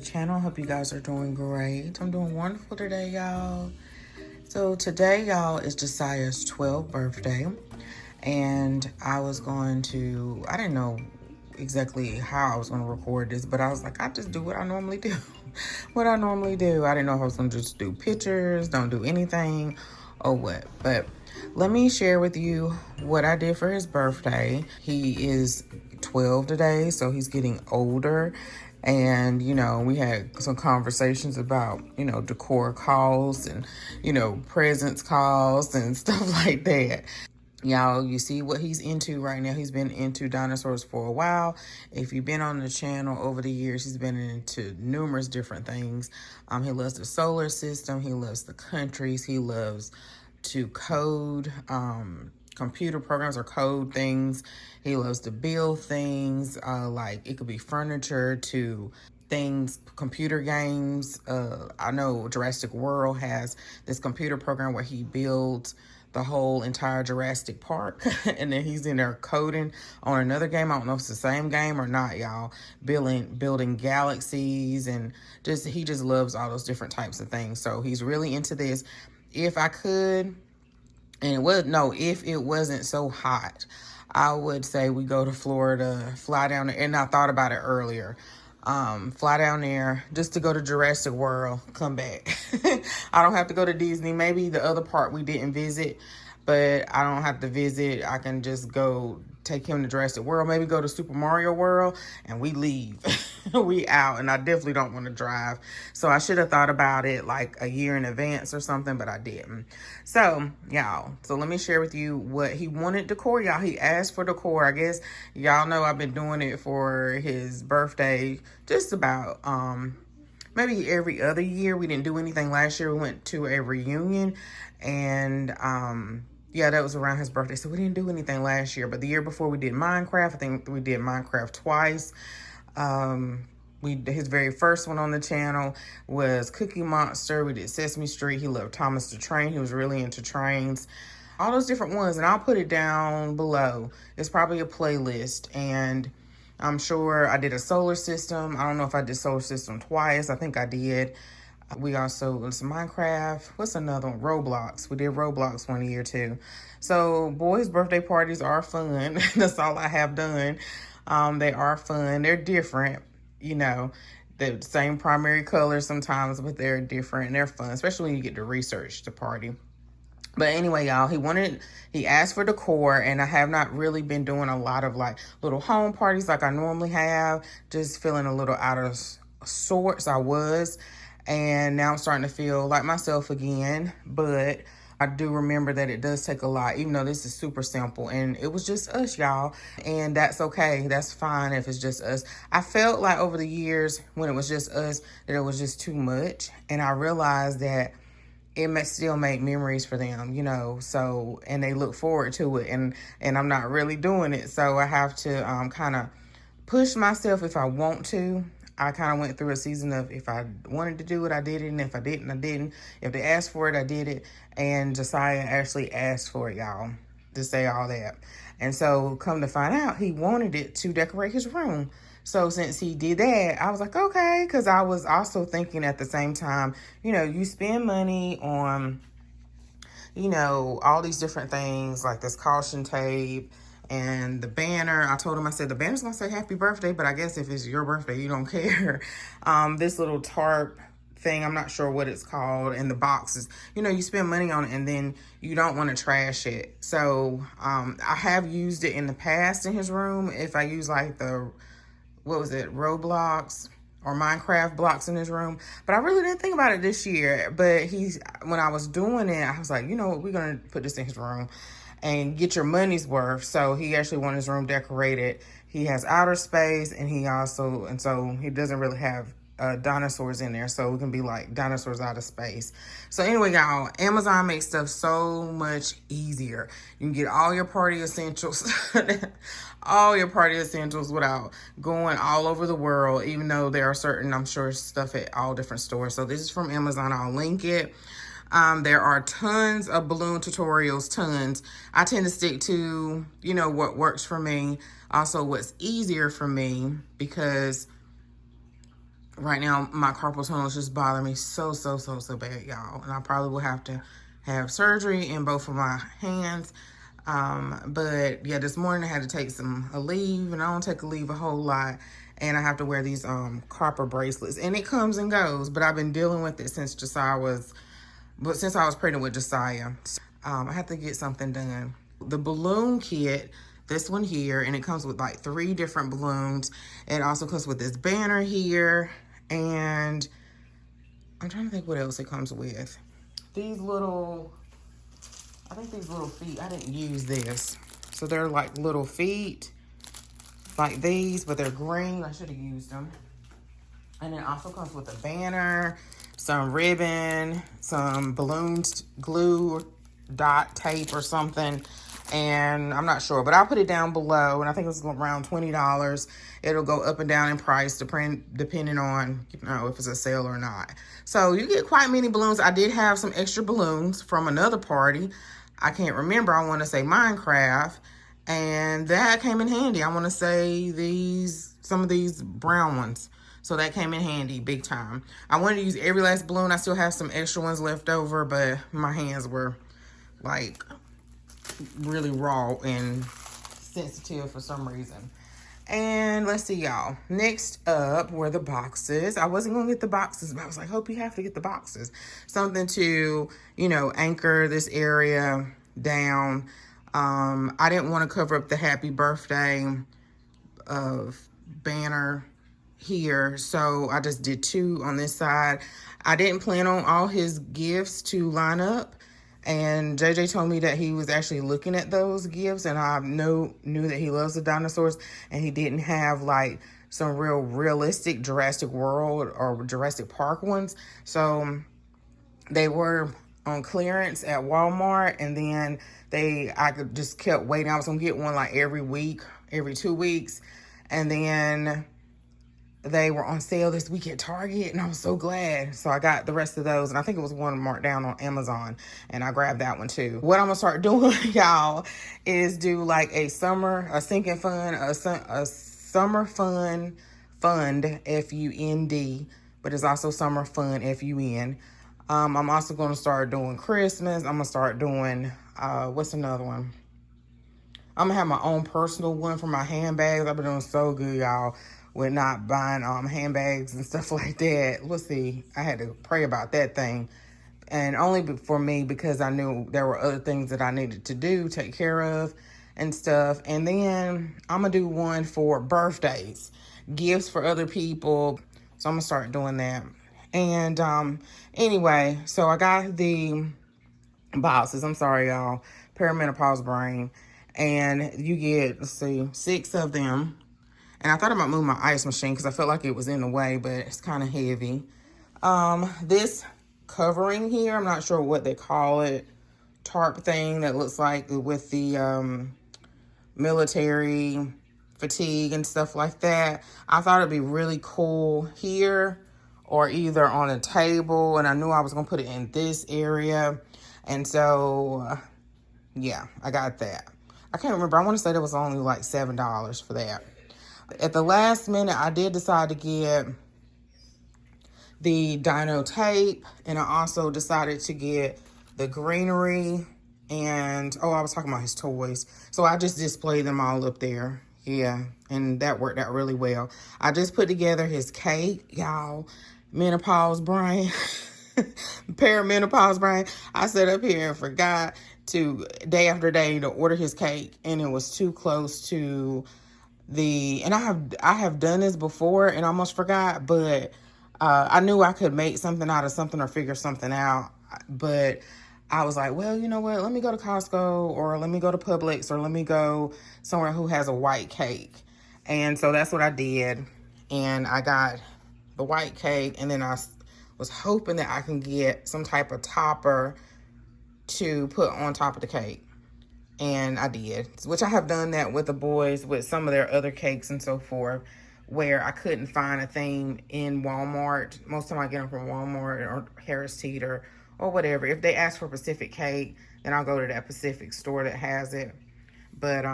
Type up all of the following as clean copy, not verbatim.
channel. Hope you guys are doing great. I'm doing wonderful today, y'all. So today, y'all, is Josiah's 12th birthday, and I didn't know exactly how I was going to record this, but I was like, I just do what I normally do. What I normally do. I didn't know if I was going to just do pictures, don't do anything, or what. But let me share with you what I did for his birthday. He is 12 today, so he's getting older. And, we had some conversations about, decor costs and, presents costs and stuff like that. Y'all, you see what he's into right now. He's been into dinosaurs for a while. If you've been on the channel over the years, he's been into numerous different things. He loves the solar system. He loves the countries. He loves to code, computer programs or code things. He loves to build things, like it could be furniture to things, computer games. I know Jurassic World has this computer program where he builds the whole entire Jurassic Park and then he's in there coding on another game. I don't know if it's the same game or not, y'all. Building galaxies, and he just loves all those different types of things. So he's really into this. If I could, if it wasn't so hot, I would say we go to Florida, fly down there, and I thought about it earlier. Fly down there just to go to Jurassic World, come back. I don't have to go to Disney. Maybe the other part we didn't visit, but I don't have to visit. I can just go take him to Jurassic World, maybe go to Super Mario World, and we leave. We out, and I definitely don't want to drive. So I should have thought about it like a year in advance or something, but I didn't. So, y'all, let me share with you what he wanted decor, y'all. He asked for decor. I guess y'all know I've been doing it for his birthday just about, maybe every other year. We didn't do anything last year. We went to a reunion, and yeah, that was around his birthday, so we didn't do anything last year. But the year before, we did Minecraft. I think we did Minecraft twice. His very first one on the channel was Cookie Monster. We did Sesame Street. He loved Thomas the Train. He was really into trains. All those different ones, and I'll put it down below. It's probably a playlist, and I'm sure I did a solar system. I don't know if I did solar system twice. I think I did. We also did some Minecraft. What's another one? Roblox. We did Roblox one year too. So boys' birthday parties are fun. That's all I have done. They are fun. They're different, the same primary colors sometimes, but they're different and they're fun, especially when you get to research the party. But anyway, y'all, he asked for decor, and I have not really been doing a lot of like little home parties like I normally have. Just feeling a little out of sorts. I was. And now I'm starting to feel like myself again. But I do remember that it does take a lot, even though this is super simple. And it was just us, y'all. And that's okay. That's fine if it's just us. I felt like over the years when it was just us that it was just too much. And I realized that it may still make memories for them, so, and they look forward to it. And I'm not really doing it. So I have to kind of push myself if I want to. I kind of went through a season of if I wanted to do it, I did it. And if I didn't, I didn't. If they asked for it, I did it. And Josiah actually asked for it, y'all, to say all that. And so come to find out, he wanted it to decorate his room. So since he did that, I was like, okay. Because I was also thinking at the same time, you spend money on, all these different things like this caution tape, and the banner. I told him, I said, the banner's gonna say happy birthday, but I guess if it's your birthday, you don't care. This little tarp thing, I'm not sure what it's called, and the boxes, you spend money on it and then you don't want to trash it. So I have used it in the past in his room. If I use like Roblox or Minecraft blocks in his room. But I really didn't think about it this year. But when I was doing it, I was like, you know what, we're gonna put this in his room and get your money's worth. So he actually wanted his room decorated. He has outer space, and so he doesn't really have dinosaurs in there, so it can be like dinosaurs out of space. So anyway, y'all, Amazon makes stuff so much easier. You can get all your party essentials, without going all over the world, even though there are certain, I'm sure, stuff at all different stores. So this is from Amazon. I'll link it. There are tons of balloon tutorials, tons. I tend to stick to, what works for me. Also, what's easier for me, because right now my carpal tunnel is just bothering me so bad, y'all. And I probably will have to have surgery in both of my hands. But yeah, this morning I had to take a leave, and I don't take a leave a whole lot. And I have to wear these copper bracelets, and it comes and goes. But I've been dealing with it since I was pregnant with Josiah. I have to get something done. The balloon kit, this one here, and it comes with like 3 different balloons. It also comes with this banner here, and I'm trying to think what else it comes with. These little, I think these little feet, I didn't use this. So they're like little feet, like these, but they're green. I should have used them. And it also comes with a banner, some ribbon, some balloons, glue, dot tape or something. And I'm not sure, but I'll put it down below. And I think it's around $20. It'll go up and down in price depending on, you know, if it's a sale or not. So you get quite many balloons. I did have some extra balloons from another party. I can't remember. I want to say Minecraft. And that came in handy. I want to say some of these brown ones. So that came in handy big time. I wanted to use every last balloon. I still have some extra ones left over, but my hands were like really raw and sensitive for some reason. And let's see, y'all. Next up were the boxes. I wasn't going to get the boxes, but I was like, hope you have to get the boxes. Something to, you know, anchor this area down. I didn't want to cover up the happy birthday banner here, so I just did 2 on this side. I didn't plan on all his gifts to line up, and JJ told me that he was actually looking at those gifts, and I knew that he loves the dinosaurs, and he didn't have like some realistic Jurassic World or Jurassic Park ones. So they were on clearance at Walmart, and then I just kept waiting. I was gonna get one like every week, every 2 weeks, and then they were on sale this week at Target, and I was so glad. So I got the rest of those, and I think it was one marked down on Amazon, and I grabbed that one too. What I'm gonna start doing, y'all, is do like a summer fund, FUND, but it's also summer fun, FUN. I'm also gonna start doing Christmas. I'm gonna start doing, what's another one? I'm gonna have my own personal one for my handbags. I've been doing so good, y'all, with not buying handbags and stuff like that. Let's see. I had to pray about that thing. And only for me, because I knew there were other things that I needed to do, take care of and stuff. And then I'm going to do one for birthdays, gifts for other people. So I'm going to start doing that. And anyway, so I got the boxes. I'm sorry, y'all. Perimenopause brain. And you get, let's see, 6 of them. And I thought about moving my ice machine because I felt like it was in the way, but it's kind of heavy. This covering here, I'm not sure what they call it, tarp thing that looks like with the military fatigue and stuff like that. I thought it'd be really cool here or either on a table, and I knew I was going to put it in this area. And so, yeah, I got that. I can't remember. I want to say that was only like $7 for that. At the last minute, I did decide to get the dino tape, and I also decided to get the greenery, and I was talking about his toys. So I just displayed them all up there. Yeah, and that worked out really well. I just put together his cake, y'all. Menopause brain. Perimenopause brain. I sat up here and forgot to, day after day, to order his cake, and it was too close to and I have done this before and almost forgot, but I knew I could make something out of something or figure something out. But I was like, well, you know what? Let me go to Costco, or let me go to Publix, or let me go somewhere who has a white cake. And so that's what I did. And I got the white cake, and then I was hoping that I can get some type of topper to put on top of the cake. And I did, which I have done that with the boys with some of their other cakes and so forth, where I couldn't find a theme in Walmart. Most of the time I get them from Walmart or Harris Teeter or whatever. If they ask for Pacific cake, then I'll go to that Pacific store that has it. But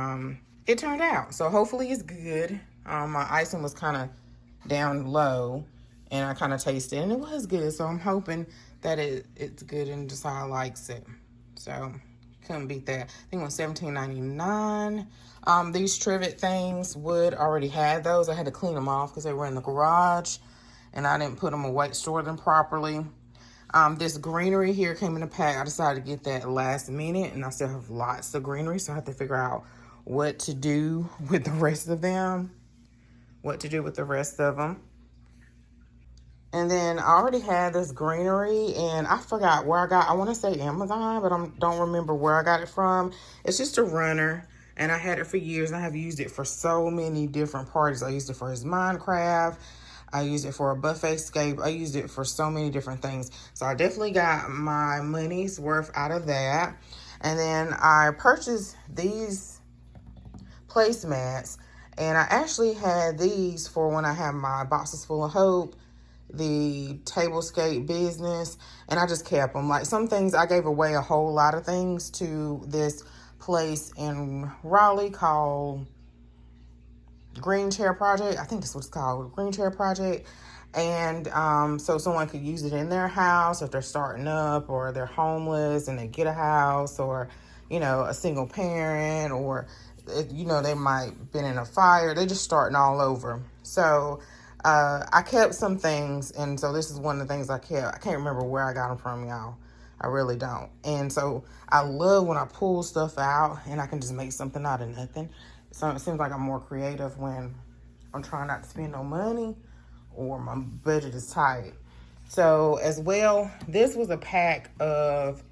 it turned out. So hopefully it's good. My icing was kind of down low. and I kind of tasted it, and it was good. So I'm hoping that it's good and Josiah likes it. So couldn't beat that. I think it was $17.99. These trivet things, Wood already had those. I had to clean them off because they were in the garage, and I didn't put them away, store them properly. This greenery here came in a pack. I decided to get that last minute, and I still have lots of greenery, so I have to figure out what to do with the rest of them. And then I already had this greenery, and I forgot where I want to say Amazon, but I don't remember where I got it from. It's just a runner, and I had it for years, and I have used it for so many different parties. I used it for his Minecraft. I used it for a buffet scape. I used it for so many different things. So I definitely got my money's worth out of that. And then I purchased these placemats, and I actually had these for when I have my boxes full of hope, the tablescape business, and I just kept them. Like some things, I gave away a whole lot of things to this place in Raleigh called Green Chair Project. I think that's what it's called, Green Chair Project. And so someone could use it in their house if they're starting up, or they're homeless and they get a house, or a single parent, or they might been in a fire. They're just starting all over. So I kept some things, and so this is one of the things I kept. I can't remember where I got them from, y'all. I really don't. And so I love when I pull stuff out and I can just make something out of nothing. So it seems like I'm more creative when I'm trying not to spend no money or my budget is tight. So as well, this was a pack of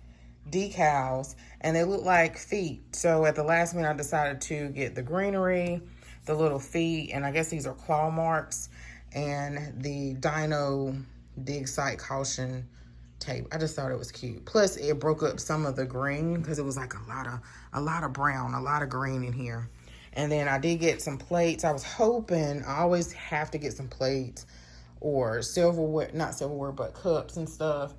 decals, and they look like feet. So at the last minute, I decided to get the greenery, the little feet, and I guess these are claw marks, and the dino dig site caution tape. I just thought it was cute. Plus, it broke up some of the green because it was like a lot of brown, a lot of green in here. And then I did get some plates. I was hoping, I always have to get some plates or silverware, not silverware, but cups and stuff,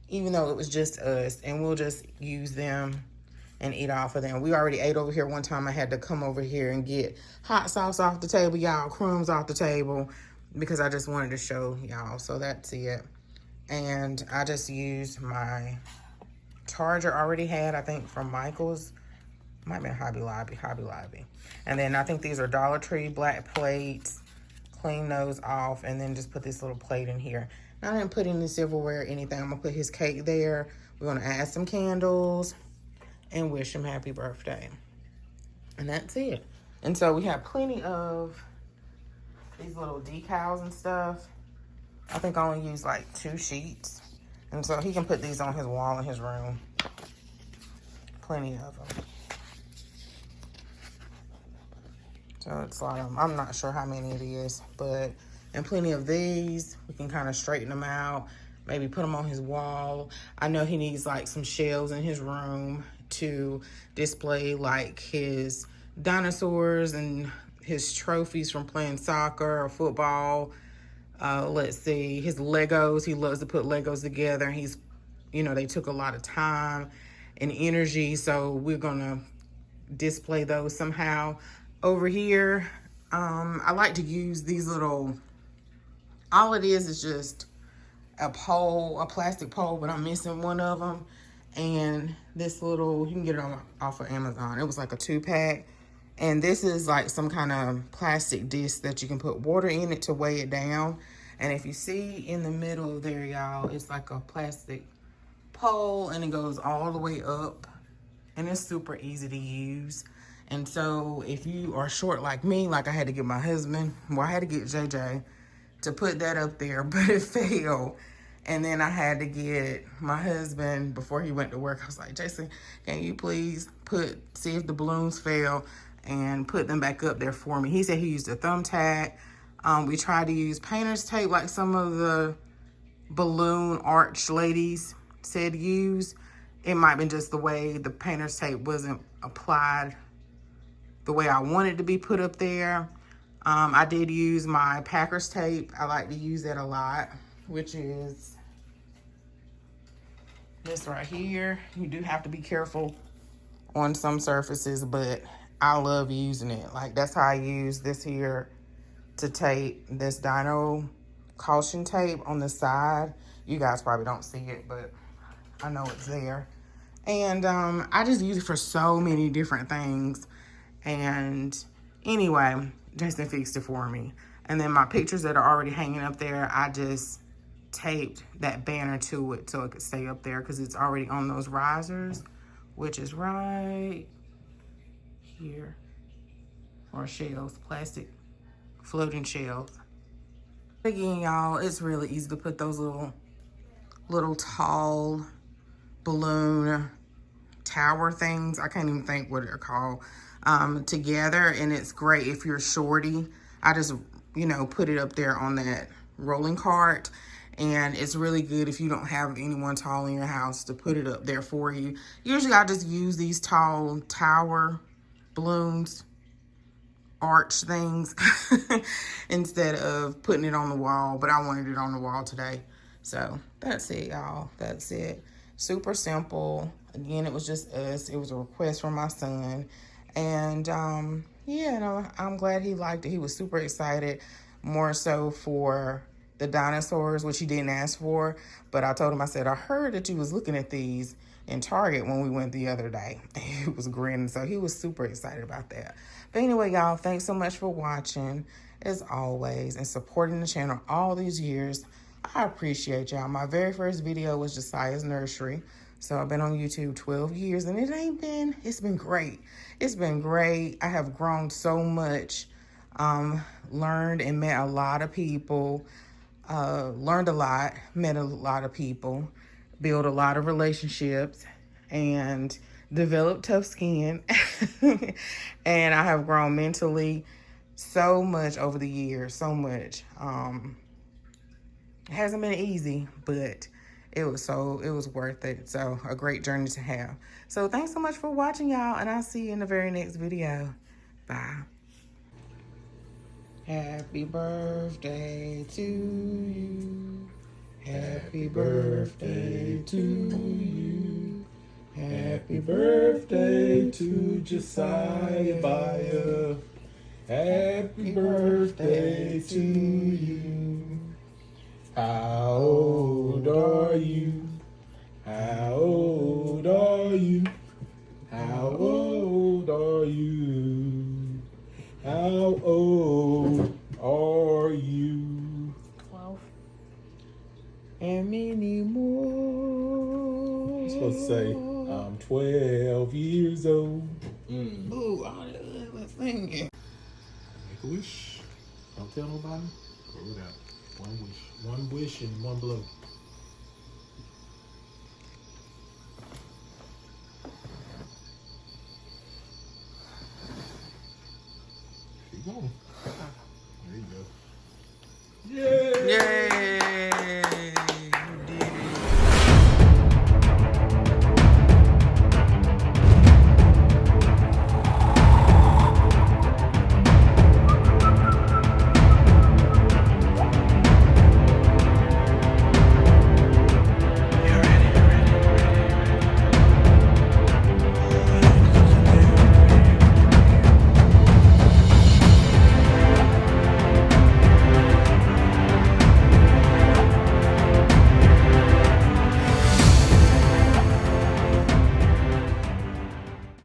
even though it was just us, and we'll just use them and eat off of them. We already ate over here one time. I had to come over here and get hot sauce off the table, y'all, crumbs off the table, because I just wanted to show y'all. So that's it. And I just used my charger already had, I think, from Michael's. Might be Hobby Lobby. And then I think these are Dollar Tree black plates. Clean those off, and then just put this little plate in here. Now, I didn't put any silverware or anything. I'm gonna put his cake there. We're gonna add some candles and wish him happy birthday. And that's it. And so we have plenty of these little decals and stuff. I think I only used like 2 sheets. And so he can put these on his wall in his room. Plenty of them. So it's a lot of them. I'm not sure how many it is, but, and plenty of these. We can kind of straighten them out, maybe put them on his wall. I know he needs like some shelves in his room to display like his dinosaurs and his trophies from playing soccer or football. Let's see, his Legos. He loves to put Legos together. He's, they took a lot of time and energy, so we're gonna display those somehow. Over here, I like to use these little, all it is just a pole, a plastic pole, but I'm missing one of them. And this little, you can get it off of Amazon. It was like a 2-pack. And this is like some kind of plastic disc that you can put water in it to weigh it down. And if you see in the middle there, y'all, it's like a plastic pole, and it goes all the way up. And it's super easy to use. And so if you are short like me, like I had to get my husband, well, I had to get JJ to put that up there, but it failed. And then I had to get my husband, before he went to work, I was like, Jason, can you please see if the balloons fell and put them back up there for me? He said he used a thumbtack. We tried to use painter's tape like some of the balloon arch ladies said use. It might have been just the way the painter's tape wasn't applied the way I wanted to be put up there. I did use my Packers tape. I like to use that a lot, which is this right here. You do have to be careful on some surfaces, but I love using it. Like, that's how I use this here to tape this dino caution tape on the side. You guys probably don't see it, but I know it's there. And I just use it for so many different things. And anyway, Jason fixed it for me. And then my pictures that are already hanging up there, I just taped that banner to it so it could stay up there because it's already on those risers, which is right here. Or shells, plastic floating shells. Again, y'all, it's really easy to put those little tall balloon tower things, I can't even think what they're called, together, and it's great if you're shorty. I just, you know, put it up there on that rolling cart, and it's really good if you don't have anyone tall in your house to put it up there for you. Usually I just use these tall tower balloons, arch things, instead of putting it on the wall, but I wanted it on the wall today. So that's it, y'all. That's it. Super simple. Again, it was just us. It was a request from my son. And yeah, no, I'm glad he liked it. He was super excited, more so for the dinosaurs, which he didn't ask for. But I told him, I said, I heard that you was looking at these in Target when we went the other day. He was grinning, so he was super excited about that. But anyway, y'all, thanks so much for watching, as always, and supporting the channel all these years. I appreciate y'all. My very first video was Josiah's Nursery. So I've been on YouTube 12 years, and it's been great. It's been great. I have grown so much, learned and met a lot of people, learned a lot, met a lot of people, built a lot of relationships, and developed tough skin. And I have grown mentally so much over the years, so much. It hasn't been easy, but it was worth it. So a great journey to have. So thanks so much for watching, y'all, and I'll see you in the very next video. Bye. Happy birthday to you. Happy birthday to you. Happy birthday to Josiah. Happy birthday to you. How old are you? How old are you? How old are you? How old are you? 12. And many more. You're supposed to say, I'm 12 years old. Ooh, let's sing it. Make a wish. Don't tell nobody. Roll it out. One wish. One wish and one blow.